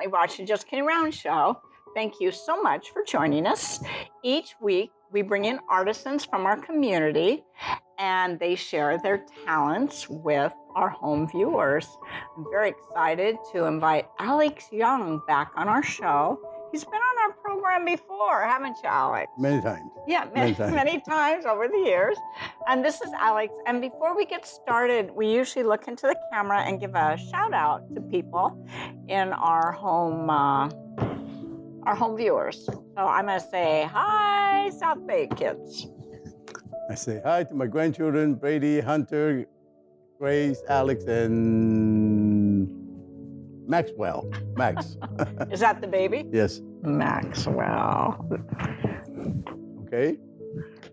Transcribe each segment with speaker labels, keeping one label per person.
Speaker 1: currently watching Just Kidding Around show. Thank you so much for joining us. Each week, we bring in artisans from our community, and they share their talents with our home viewers. I'm very excited to invite Alex Young back on our show. He's been on our program before, haven't you, Alex?
Speaker 2: Many times.
Speaker 1: Yeah, many times over the years. And this is Alex. And before we get started, we usually look into the camera and give a shout out to people in our home viewers. So I'm going to say, hi, South Bay kids.
Speaker 2: I say hi to my grandchildren, Brady, Hunter, Grace, Alex, and Maxwell. Max.
Speaker 1: Is that the baby?
Speaker 2: Yes.
Speaker 1: Maxwell.
Speaker 2: Okay.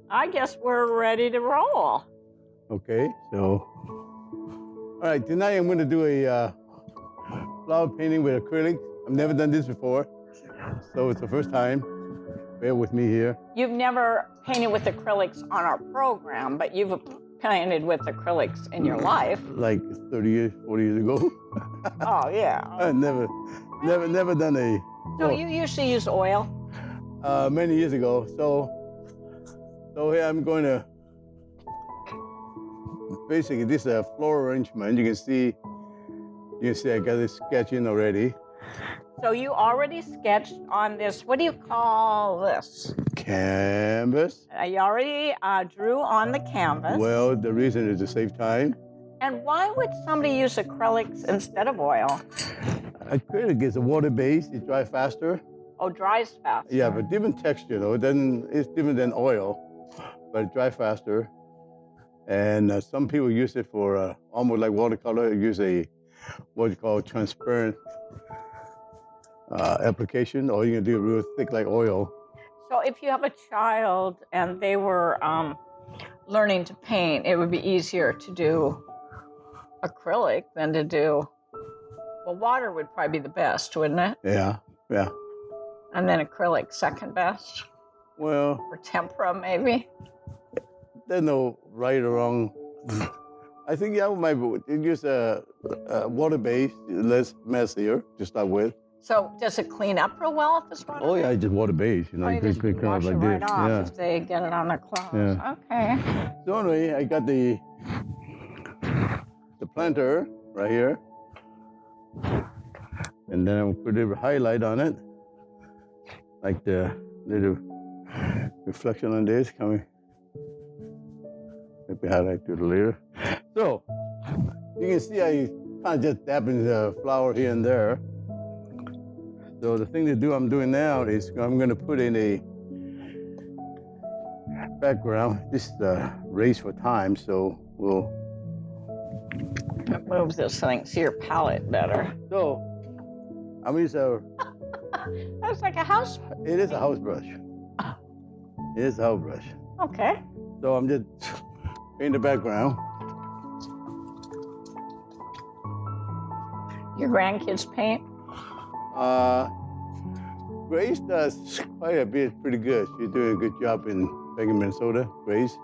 Speaker 1: I guess we're ready to roll.
Speaker 2: Okay, so, all right, tonight I'm going to do a flower painting with acrylic. I've never done this before, so it's the first time. Bear with me here.
Speaker 1: You've never painted with acrylics on our program, but you've painted with acrylics in your life.
Speaker 2: Like 30 years, 40 years ago.
Speaker 1: Oh, yeah.
Speaker 2: I've never done a...
Speaker 1: So you usually use oil?
Speaker 2: Many years ago. So here I'm going to... Basically, this is a floral arrangement. You can see I got it sketched in already.
Speaker 1: So you already sketched on this, what do you call this?
Speaker 2: Canvas.
Speaker 1: You already drew on the canvas.
Speaker 2: Well, the reason is to save time.
Speaker 1: And why would somebody use acrylics instead of oil?
Speaker 2: Acrylic is a water-based, it dries faster.
Speaker 1: Oh, dries faster.
Speaker 2: Yeah, but different texture though. It's different than oil, but it dries faster. And some people use it for almost like watercolor. Use what you call transparent application, or you can do it real thick like oil.
Speaker 1: So if you have a child and they were learning to paint, it would be easier to do acrylic than to do, well, water would probably be the best, wouldn't it?
Speaker 2: Yeah.
Speaker 1: And then acrylic second best?
Speaker 2: Well.
Speaker 1: Or tempera, maybe?
Speaker 2: There's no right or wrong. I think I might use a water-based, less messier to start with.
Speaker 1: So does it clean up real well if it's water?
Speaker 2: Oh yeah, just water-based.
Speaker 1: You just wash it right off if they get it on their clothes.
Speaker 2: Yeah.
Speaker 1: Okay.
Speaker 2: So anyway, I got the planter right here, and then I'll put a highlight on it, like the little reflection on this coming. Maybe highlight to the later. So you can see I kind of just dabbing the flower here and there. So the thing I'm doing now is I'm going to put in a background. This is a race for time, so we'll
Speaker 1: move this thing, see your palette better.
Speaker 2: So I'm going to use
Speaker 1: That's like a house.
Speaker 2: It is a house brush. It is a house brush.
Speaker 1: Okay.
Speaker 2: So I'm just painting the background.
Speaker 1: Your grandkids paint?
Speaker 2: Grace does quite a bit, pretty good. She's doing a good job back in Minnesota, Grace.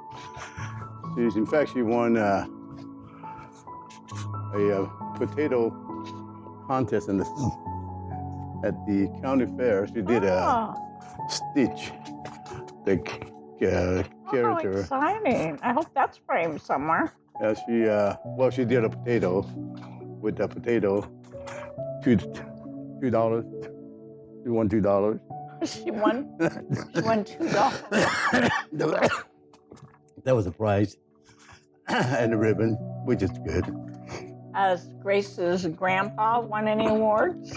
Speaker 2: In fact, she won a potato contest at the county fair. She did a Stitch, the character.
Speaker 1: Oh, exciting. I hope that's framed somewhere.
Speaker 2: Yeah, she did a potato with the potato. $2. She won $2.
Speaker 1: She won $2.
Speaker 2: That was a prize. And a ribbon, which is good.
Speaker 1: Has Grace's grandpa won any awards?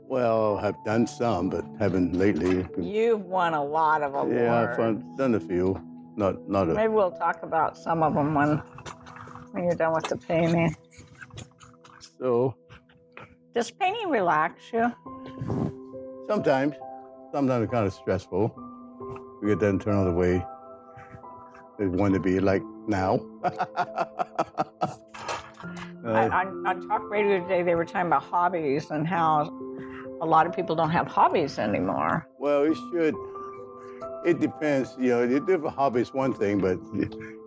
Speaker 2: Well, I've done some, but haven't lately.
Speaker 1: You've won a lot of awards.
Speaker 2: Yeah, I've done a few. Not a...
Speaker 1: Maybe we'll talk about some of them when you're done with the painting.
Speaker 2: So...
Speaker 1: Does painting relax you?
Speaker 2: Sometimes it's kind of stressful. We get done turn all the way. They want to be like now.
Speaker 1: On talk radio today, they were talking about hobbies and how a lot of people don't have hobbies anymore.
Speaker 2: Well, it should. It depends. Different hobby is one thing, but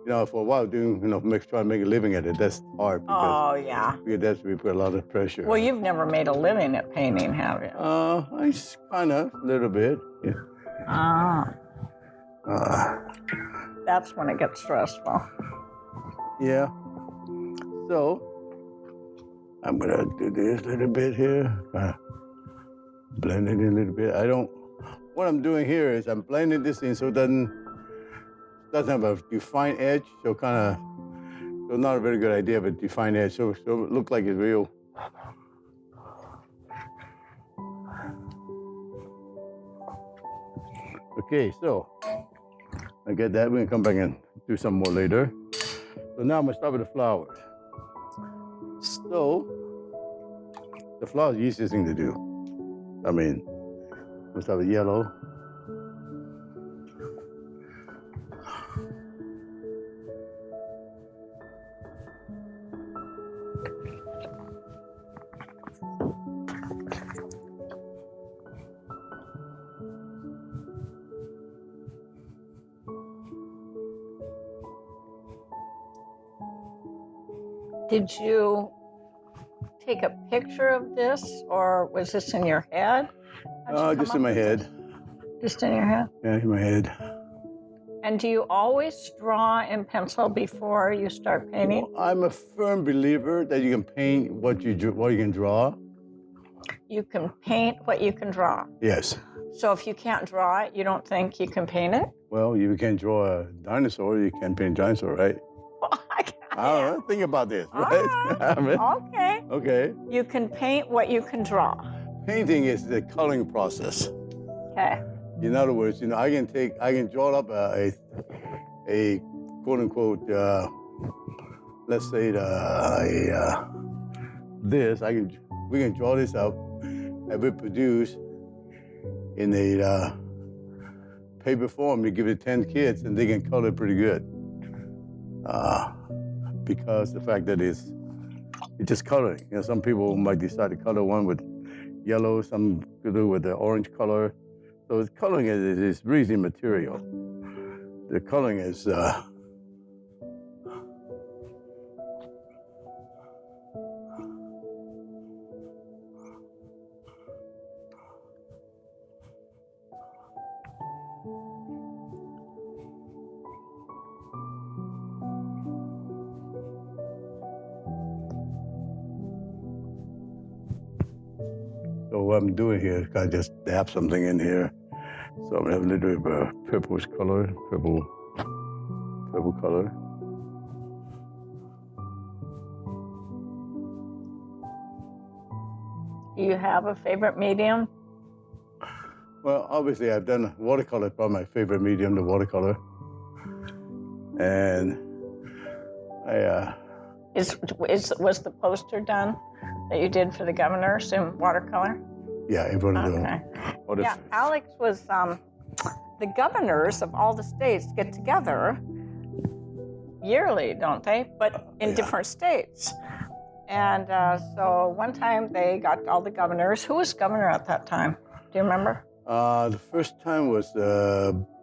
Speaker 2: for a while doing, trying to make a living at it. That's hard
Speaker 1: Oh, yeah.
Speaker 2: because we put a lot of pressure.
Speaker 1: Well, you've never made a living at painting, have you?
Speaker 2: I kind of, a little bit. Yeah.
Speaker 1: Ah,
Speaker 2: Uh,
Speaker 1: that's when it gets stressful.
Speaker 2: yeah. So I'm gonna do this a little bit here. Blend it in a little bit. What I'm doing here is I'm blending this in so it doesn't have a defined edge. So not a very good idea of a defined edge. So it look like it's real. Okay, so I get that. We can come back and do some more later. So now I'm gonna start with the flowers. So the flowers is the easiest thing to do. I mean, let's start with yellow.
Speaker 1: Did you take a picture of this, or was this in your head?
Speaker 2: Just in my head.
Speaker 1: Just in your head?
Speaker 2: Yeah, in my head.
Speaker 1: And do you always draw in pencil before you start painting?
Speaker 2: Well, I'm a firm believer that you can paint what you can draw.
Speaker 1: You can paint what you can draw.
Speaker 2: Yes.
Speaker 1: So if you can't draw it, you don't think you can paint it?
Speaker 2: Well, you can draw a dinosaur, you can paint a dinosaur, right? I don't know. Think about this, right?
Speaker 1: Okay.
Speaker 2: Okay.
Speaker 1: You can paint what you can draw.
Speaker 2: Painting is the coloring process.
Speaker 1: Okay.
Speaker 2: In other words, I can draw up a quote unquote, let's say we can draw this up and reproduce in a paper form. You give it 10 kids and they can color it pretty good. Because the fact that it's just coloring. Some people might decide to color one with yellow, some could do with the orange color. So coloring is really material. The coloring is so what I'm doing here is kind of just dab something in here. So I'm gonna have a little bit of a purple color.
Speaker 1: Do you have a favorite medium?
Speaker 2: Well, obviously I've done watercolor, probably my favorite medium, the watercolor. And
Speaker 1: was the poster done that you did for the governors in watercolor?
Speaker 2: Yeah, in front of
Speaker 1: Okay. Yeah, Alex was, the governors of all the states get together yearly, don't they? But in different states. And so one time they got all the governors. Who was governor at that time? Do you remember?
Speaker 2: The first time was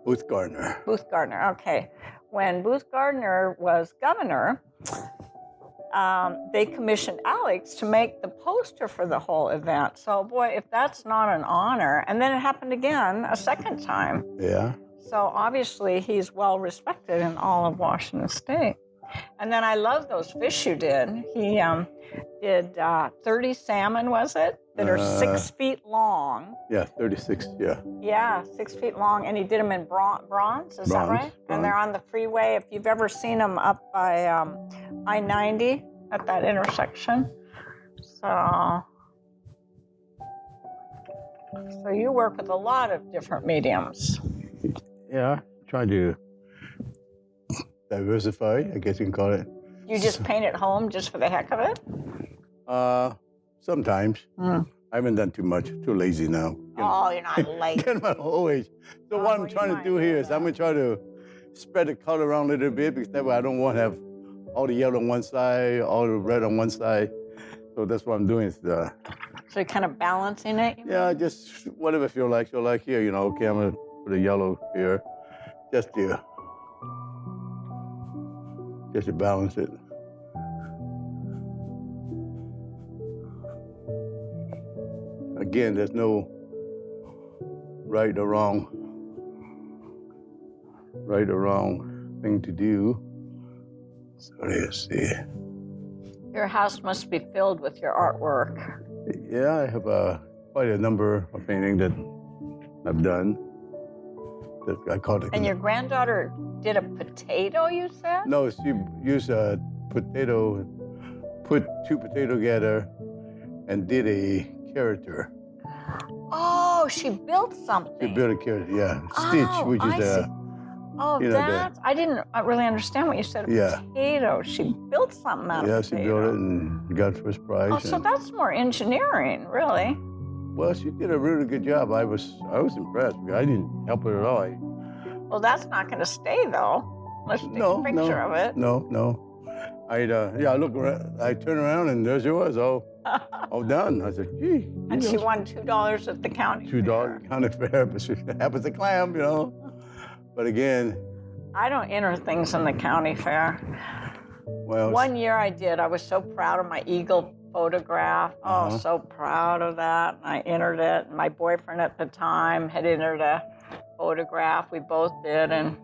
Speaker 2: Booth Gardner.
Speaker 1: Booth Gardner, okay. When Booth Gardner was governor, they commissioned Alex to make the poster for the whole event. So, boy, if that's not an honor. And then it happened again a second time.
Speaker 2: Yeah.
Speaker 1: So, obviously, he's well respected in all of Washington State. And then I love those fish you did. He did 30 salmon, was it? That are 6 feet long.
Speaker 2: Yeah, 36, yeah.
Speaker 1: Yeah, 6 feet long. And he did them in bronze, is that right? And they're on the freeway. If you've ever seen them up by I-90 at that intersection. So you work with a lot of different mediums.
Speaker 2: Yeah, trying to diversify, I guess you can call it.
Speaker 1: You just paint at home just for the heck of it?
Speaker 2: Sometimes. I haven't done too much. Too lazy now.
Speaker 1: Oh, you're not lazy.
Speaker 2: Getting my whole age. So what I'm trying to do here is I'm going to try to spread the color around a little bit because that way I don't want to have all the yellow on one side, all the red on one side. So that's what I'm doing. Is
Speaker 1: so you're kind of balancing it?
Speaker 2: Yeah, just whatever I feel like. So like here, okay, I'm going to put a yellow here. Just here. just to balance it. Again, there's no right or wrong thing to do. So let's see.
Speaker 1: Your house must be filled with your artwork.
Speaker 2: Yeah, I have quite a number of paintings that I've done. That I call it.
Speaker 1: And your granddaughter did a potato, you said?
Speaker 2: No, she used a potato, put two potatoes together, and did a character.
Speaker 1: Oh, she built something.
Speaker 2: She built a character, yeah. Stitch, which is
Speaker 1: see. Oh,
Speaker 2: you know,
Speaker 1: that I didn't really understand what you said.
Speaker 2: Yeah.
Speaker 1: Potato. She built something out of
Speaker 2: yeah,
Speaker 1: potato.
Speaker 2: she built it and got first prize.
Speaker 1: Oh, so that's more engineering, really.
Speaker 2: Well, she did a really good job. I was impressed. I didn't help her at all.
Speaker 1: Well, that's not going to stay though, unless you take a picture of it.
Speaker 2: No. I look around. I turn around and there she was, all done. I said, gee.
Speaker 1: And she won $2 at the county fair.
Speaker 2: $2 county fair, but she happens to clam, you know. But again,
Speaker 1: I don't enter things in the county fair.
Speaker 2: Well,
Speaker 1: one year I did. I was so proud of my eagle photograph. Oh, so proud of that. And I entered it. My boyfriend at the time had entered a photograph. We both did. And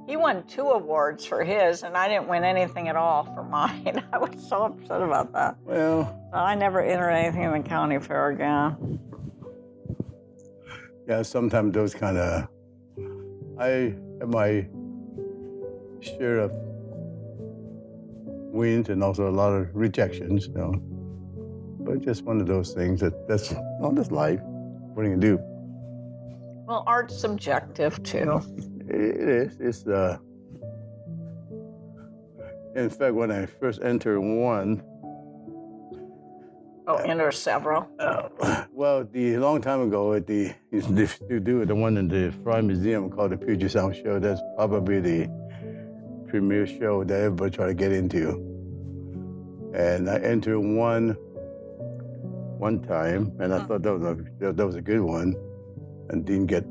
Speaker 1: he won 2 awards for his, and I didn't win anything at all for mine. I was so upset about that.
Speaker 2: Well,
Speaker 1: So I never entered anything in the county fair again.
Speaker 2: Yeah, sometimes those kind of, I have my share of wins and also a lot of rejections, you know. But just one of those things that's life. What are you gonna do?
Speaker 1: Well, art's subjective too.
Speaker 2: It is. It's in fact, when I first entered one.
Speaker 1: Oh, enter several.
Speaker 2: Well, the long time ago, at the used to do the one in the Fry Museum called the Puget Sound Show. That's probably the premier show that everybody try to get into. And I entered one time, and I thought that was a good one, and got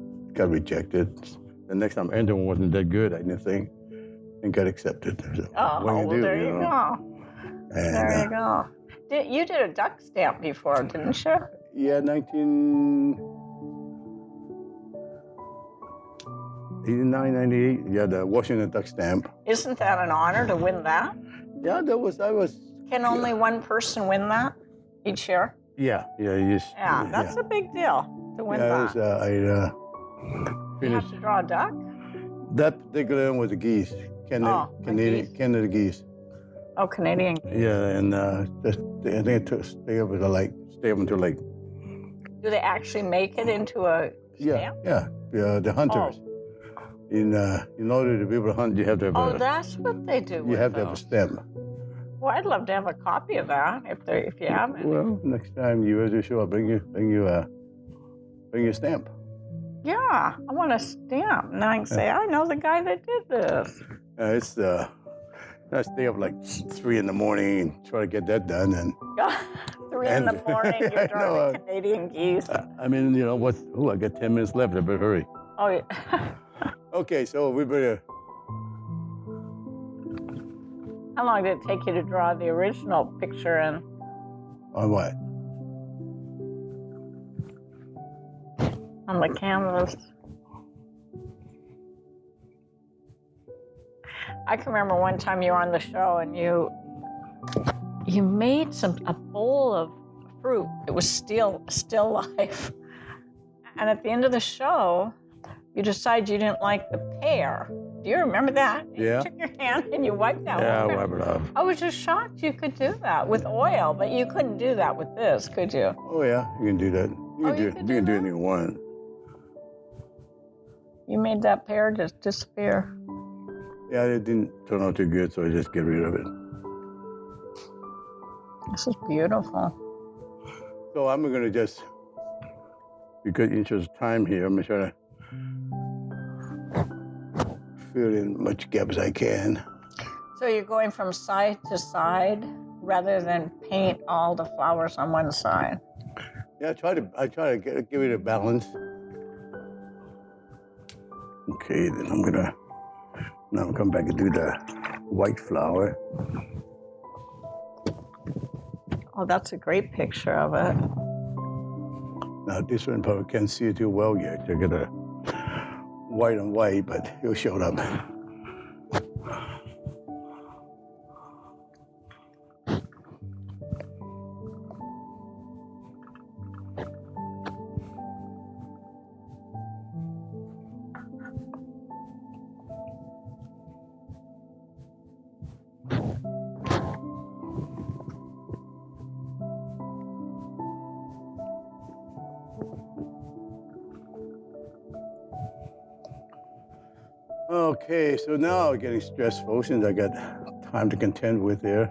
Speaker 2: rejected. The next time I entered one wasn't that good, I didn't think, and got accepted. So,
Speaker 1: There you go.
Speaker 2: And,
Speaker 1: There you go. You did a duck stamp before, didn't you?
Speaker 2: Yeah, 1989, 98. Yeah, the Washington duck stamp.
Speaker 1: Isn't that an honor to win that?
Speaker 2: Yeah, I was.
Speaker 1: Can only one person win that each year?
Speaker 2: Yeah.
Speaker 1: That's a big deal to win that.
Speaker 2: I
Speaker 1: You
Speaker 2: finished.
Speaker 1: have to draw a duck?
Speaker 2: That particular one was the geese, Canada geese.
Speaker 1: Oh, Canadian geese.
Speaker 2: Yeah, and I think it took stay up until like.
Speaker 1: Do they actually make it into a stamp?
Speaker 2: Yeah. The hunters. In order to be able to hunt, you have to have
Speaker 1: Oh, that's what they do.
Speaker 2: you have to have a stamp.
Speaker 1: Well, I'd love to have a copy of that if you have it.
Speaker 2: Well, next time you ever show up, bring you a stamp.
Speaker 1: Yeah, I want a stamp, and then I can say I know the guy that did this.
Speaker 2: It's I stay up like 3 a.m. and try to get that done, and
Speaker 1: 3 in the morning, you're
Speaker 2: I
Speaker 1: drawing
Speaker 2: know,
Speaker 1: the Canadian geese.
Speaker 2: I mean, you know what? I got 10 minutes left. I better hurry.
Speaker 1: Oh, yeah.
Speaker 2: Okay, so we better.
Speaker 1: How long did it take you to draw the original picture in?
Speaker 2: On what?
Speaker 1: On the canvas. I can remember one time you were on the show and you made a bowl of fruit. It was still life. And at the end of the show, you decided you didn't like the pear. Do you remember that?
Speaker 2: Yeah.
Speaker 1: You took your hand and you wiped that
Speaker 2: Yeah,
Speaker 1: one.
Speaker 2: wipe it off.
Speaker 1: I was just shocked you could do that with oil, but you couldn't do that with this, could you?
Speaker 2: Oh yeah, you can do that. You can do anything you want.
Speaker 1: You made that pear just disappear.
Speaker 2: Yeah, it didn't turn out too good, so I just get rid of it.
Speaker 1: This is beautiful.
Speaker 2: So I'm gonna just, because interest of time here, I'm gonna try to fill in much gap as I can.
Speaker 1: So you're going from side to side rather than paint all the flowers on one side.
Speaker 2: Yeah, I try to give it a balance. Okay, then I'm gonna now come back and do the white flower.
Speaker 1: Oh, that's a great picture of it.
Speaker 2: Now this one probably can't see it too well yet. They got a white on white, but it'll show up. Okay, so now I'm getting stressful since I got time to contend with here.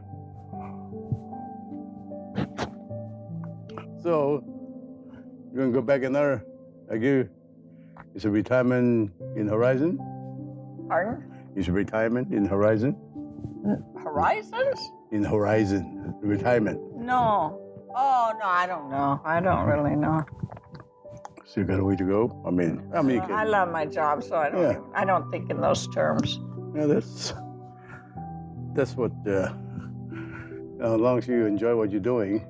Speaker 2: So, you're gonna go back another, is a retirement in horizon?
Speaker 1: Pardon?
Speaker 2: Is a retirement in horizon?
Speaker 1: Horizons?
Speaker 2: In horizon, retirement.
Speaker 1: No. Oh, no, I don't know. I don't really know.
Speaker 2: So you got a way to go? I mean you
Speaker 1: I
Speaker 2: can.
Speaker 1: love my job, so I don't think in those terms.
Speaker 2: Yeah, that's what, as long as you enjoy what you're doing.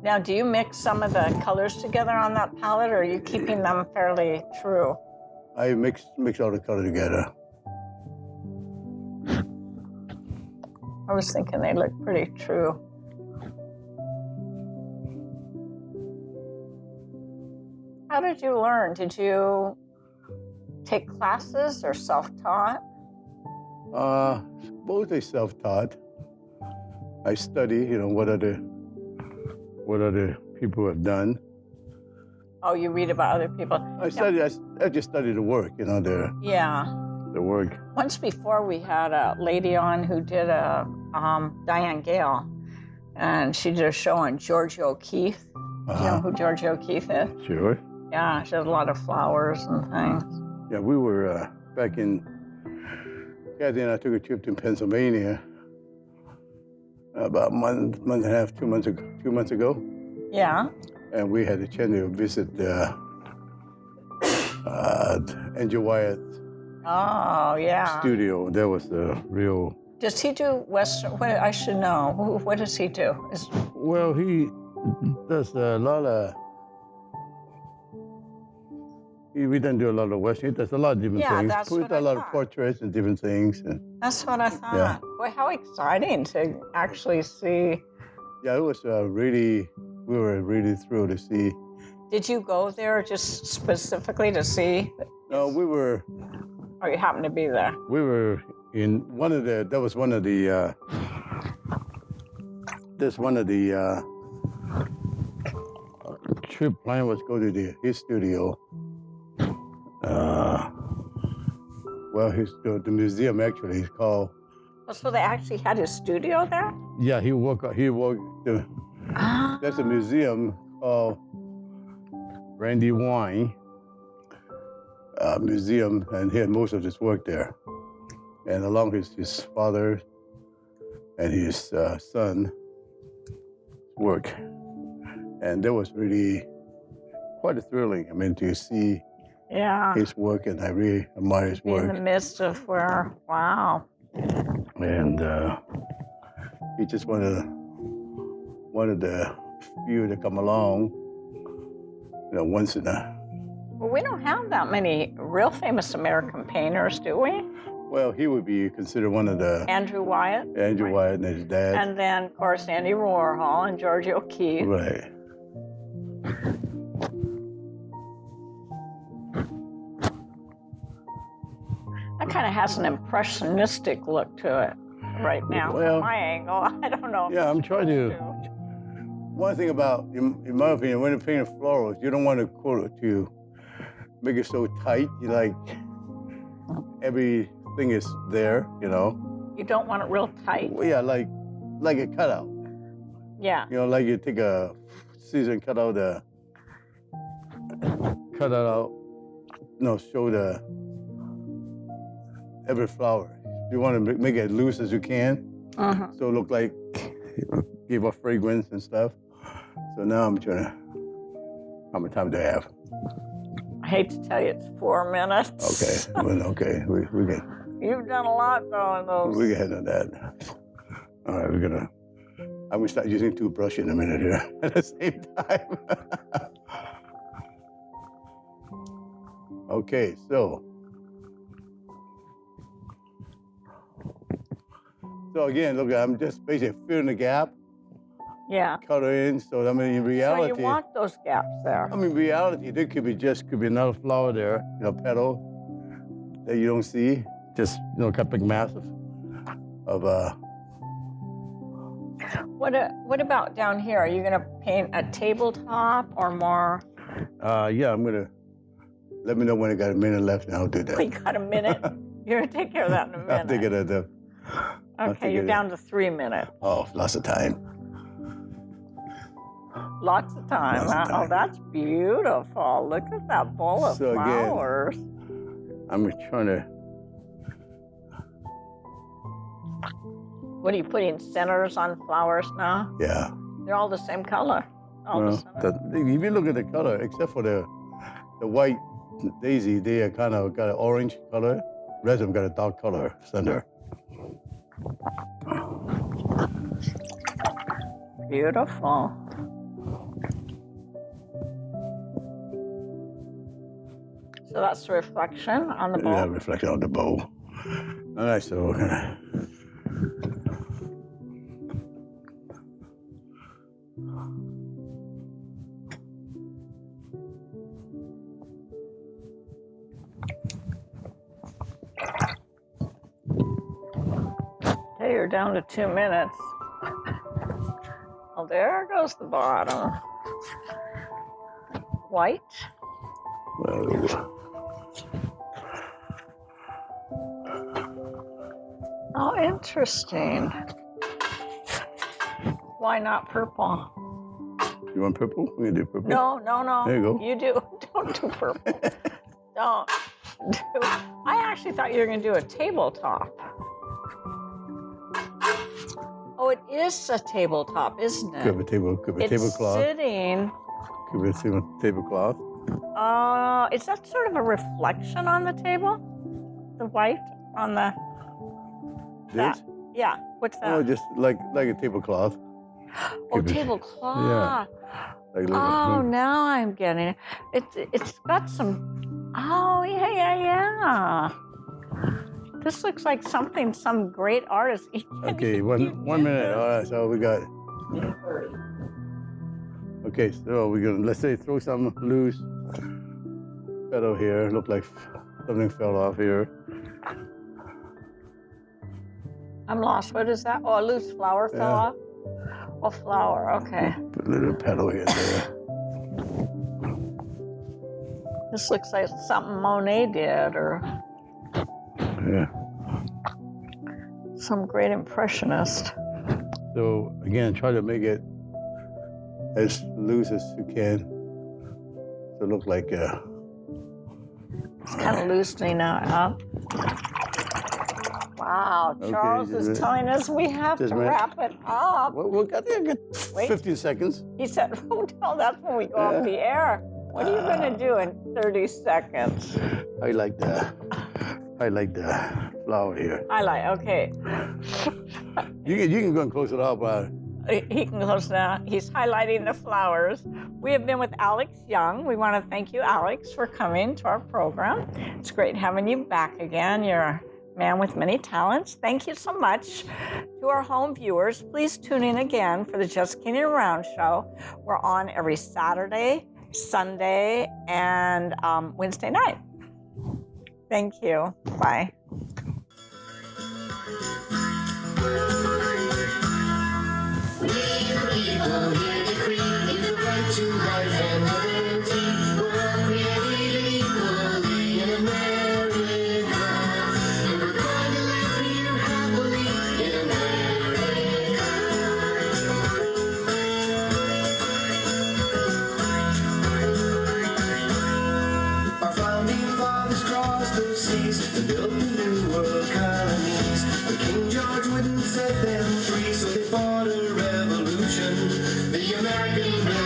Speaker 1: Now, do you mix some of the colors together on that palette, or are you keeping them fairly true?
Speaker 2: I mix all the color together.
Speaker 1: I was thinking they look pretty true. How did you learn? Did you take classes or self-taught?
Speaker 2: Mostly self-taught. I study, what other people have done.
Speaker 1: Oh, you read about other people?
Speaker 2: I just study the work, the work.
Speaker 1: Once before, we had a lady on who did Diane Gale, and she did a show on Georgia O'Keeffe. Do you know who Georgia O'Keeffe is?
Speaker 2: Sure.
Speaker 1: Yeah, she has a lot of flowers and things.
Speaker 2: Yeah, we were back in, Kathy and I took a trip to Pennsylvania about a month and a half, 2 months ago.
Speaker 1: Yeah.
Speaker 2: And we had a chance to visit Andrew Wyatt's studio. That was the real.
Speaker 1: Does he do Western? I should know. What does he do?
Speaker 2: Well, he does a lot of. We don't do a lot of Western. He does a lot of different things.
Speaker 1: That's
Speaker 2: Put
Speaker 1: what
Speaker 2: a
Speaker 1: I
Speaker 2: lot
Speaker 1: thought.
Speaker 2: of portraits and different things.
Speaker 1: That's what I thought.
Speaker 2: Yeah.
Speaker 1: Boy, how exciting to actually see.
Speaker 2: Yeah, it was we were really thrilled to see.
Speaker 1: Did you go there just specifically to see?
Speaker 2: No, we were.
Speaker 1: Or you happened to be there?
Speaker 2: We were in that was one of the, trip plan was go to his studio. The museum actually is called.
Speaker 1: Oh, so they actually had his studio there?
Speaker 2: Yeah, there's a museum called Randy Wine Museum, and he had most of his work there. And along his father and his son work. And that was really quite thrilling. I mean, to see his work, and I really admire his work.
Speaker 1: In the midst of wow.
Speaker 2: And he just one of the few to come along, once in a.
Speaker 1: Well, we don't have that many real famous American painters, do we?
Speaker 2: Well, he would be considered one of the.
Speaker 1: Andrew Wyatt.
Speaker 2: Andrew Wyatt and his dad.
Speaker 1: And then, of course, Andy Warhol and Georgia O'Keeffe.
Speaker 2: Right.
Speaker 1: That kind of has an impressionistic look to it right now.
Speaker 2: Well,
Speaker 1: from my angle, I don't know.
Speaker 2: Yeah, I'm trying to. One thing about, in my opinion, when you're painting florals, you don't want to make it so tight. You like everything is there,
Speaker 1: You don't want it real tight.
Speaker 2: Well, yeah, like a cutout.
Speaker 1: Yeah.
Speaker 2: Like you take a scissor and cut out show every flower. You want to make it as loose as you can, so it look like give off fragrance and stuff. So now I'm trying to, how much time do I have?
Speaker 1: I hate to tell you, it's 4 minutes.
Speaker 2: Okay, well, okay, we can.
Speaker 1: You've done a lot though in those.
Speaker 2: We can handle that. All right, I'm gonna start using toothbrush in a minute here at the same time. Okay, so again, look, I'm just basically filling the gap,
Speaker 1: Yeah.
Speaker 2: color in. So I mean, in reality,
Speaker 1: So you want those gaps there.
Speaker 2: I mean, reality, there could be another flower there, petal that you don't see, just a couple of massive of
Speaker 1: What about down here? Are you going to paint a tabletop or more?
Speaker 2: Yeah, I'm gonna. Let me know when I got a minute left, and I'll do that.
Speaker 1: We got a minute. You're going to take care of that in a minute.
Speaker 2: I'll take it at the.
Speaker 1: Okay, you're down to 3 minutes.
Speaker 2: Oh, lots of time.
Speaker 1: Lots of time.
Speaker 2: Lots of time.
Speaker 1: Oh, that's beautiful. Look at that bowl of
Speaker 2: So again,
Speaker 1: flowers.
Speaker 2: I'm trying to.
Speaker 1: What are you putting centers on flowers now?
Speaker 2: Yeah.
Speaker 1: They're all the same color. All the centers.
Speaker 2: If you look at the color, except for the white daisy, they are kind of got an orange color. The rest of them got a dark color center.
Speaker 1: Beautiful. So that's the reflection on the bowl?
Speaker 2: Yeah, reflection on the bowl. All right, so we're gonna.
Speaker 1: Okay, you're down to 2 minutes. Oh, there goes the bottom. White.
Speaker 2: Whoa.
Speaker 1: Oh, interesting. Why not purple?
Speaker 2: You want purple? We can do purple.
Speaker 1: No.
Speaker 2: There you go.
Speaker 1: You do. Don't do purple. Don't do. I actually thought you were going to do a tabletop. Oh, it is a tabletop, isn't it?
Speaker 2: Could be tablecloth.
Speaker 1: It's sitting.
Speaker 2: Could be a tablecloth.
Speaker 1: Is that sort of a reflection on the table? The white on the.
Speaker 2: This?
Speaker 1: Yeah. What's that?
Speaker 2: Oh, just like a tablecloth.
Speaker 1: Oh,
Speaker 2: Could be.
Speaker 1: tablecloth.
Speaker 2: Like
Speaker 1: Oh, now I'm getting it. It's got some. Oh, yeah. This looks like something some great artist.
Speaker 2: Okay, one minute. All right, so we got. Okay, so we're gonna, let's say, throw some loose petal here. Look like something fell off here.
Speaker 1: I'm lost. What is that? Oh, a loose flower fell off? Oh, flower. Okay.
Speaker 2: Put a little petal here and there.
Speaker 1: This looks like something Monet did or
Speaker 2: Yeah.
Speaker 1: some great impressionist.
Speaker 2: So again, try to make it as loose as you can. So it look like
Speaker 1: It's kind of loosening up. Wow,
Speaker 2: Okay,
Speaker 1: Charles
Speaker 2: just
Speaker 1: is telling us we have to
Speaker 2: just a minute.
Speaker 1: wrap it up.
Speaker 2: well, I think I got
Speaker 1: Wait.
Speaker 2: 15 seconds.
Speaker 1: He said, oh no, that's when we go off the air. What are you going to do in 30 seconds?
Speaker 2: I like the flower here.
Speaker 1: Okay.
Speaker 2: You can go and close it up.
Speaker 1: He can close now. He's highlighting the flowers. We have been with Alex Young. We want to thank you, Alex, for coming to our program. It's great having you back again. You're a man with many talents. Thank you so much. To our home viewers, please tune in again for the Just Kidding Around show. We're on every Saturday, Sunday, and Wednesday night. Thank you. Bye.
Speaker 3: Our founding fathers crossed those seas to build the new world colonies. But King George wouldn't set them free, so they fought a revolution. The American Revolution.